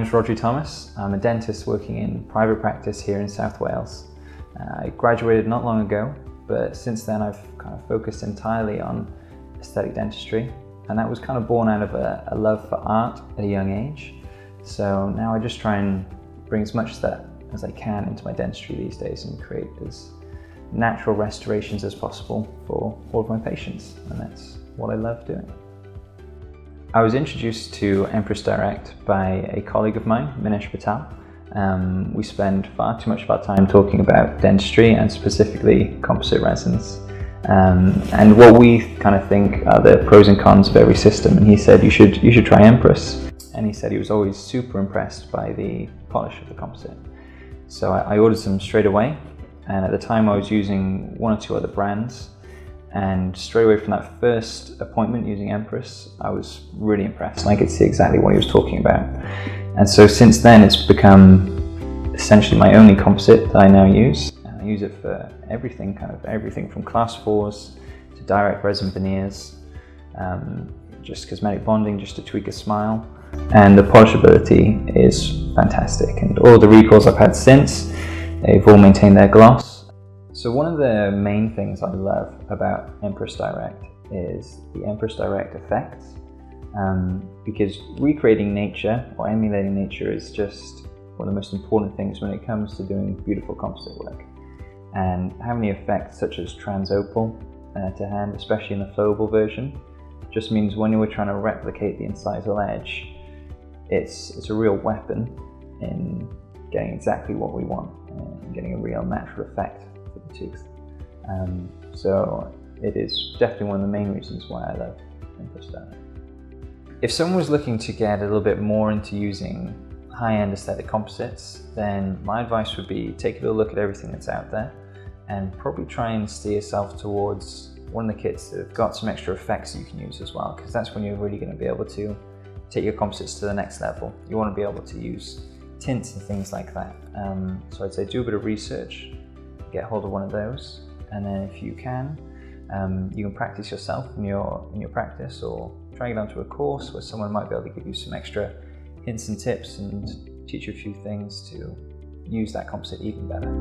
name's Rhodri Thomas. I'm a dentist working in private practice here in South Wales. I graduated not long ago, but since then I've kind of focused entirely on aesthetic dentistry, and that was kind of born out of a love for art at a young age. So now I just try and bring as much of that as I can into my dentistry these days and create as natural restorations as possible for all of my patients, and that's what I love doing. I was introduced to Empress Direct by a colleague of mine, Minesh Patel. We spend far too much of our time talking about dentistry and specifically composite resins, and what we kind of think are the pros and cons of every system. And he said you should try Empress, and he said he was always super impressed by the polish of the composite. So I ordered some straight away, and at the time I was using one or two other brands. And straight away from that first appointment using Empress, I was really impressed, and I could see exactly what he was talking about. And so since then, it's become essentially my only composite that I now use. And I use it for everything, kind of everything from class 4s to direct resin veneers, just cosmetic bonding, just to tweak a smile. And the polishability is fantastic. And all the recalls I've had since, they've all maintained their gloss. So one of the main things I love about Empress Direct is the Empress Direct effect, because recreating nature or emulating nature is just one of the most important things when it comes to doing beautiful composite work. And having the effects such as transopal to hand, especially in the flowable version, just means when you were trying to replicate the incisal edge, it's a real weapon in getting exactly what we want and getting a real natural effect the tooth. So it is definitely one of the main reasons why I love Empress Direct. If someone was looking to get a little bit more into using high-end aesthetic composites, then my advice would be take a little look at everything that's out there and probably try and steer yourself towards one of the kits that have got some extra effects that you can use as well, because that's when you're really going to be able to take your composites to the next level. You want to be able to use tints and things like that. So I'd say do a bit of research, get hold of one of those, and then if you can practice yourself in your practice, or try to get onto a course where someone might be able to give you some extra hints and tips and teach you a few things to use that composite even better.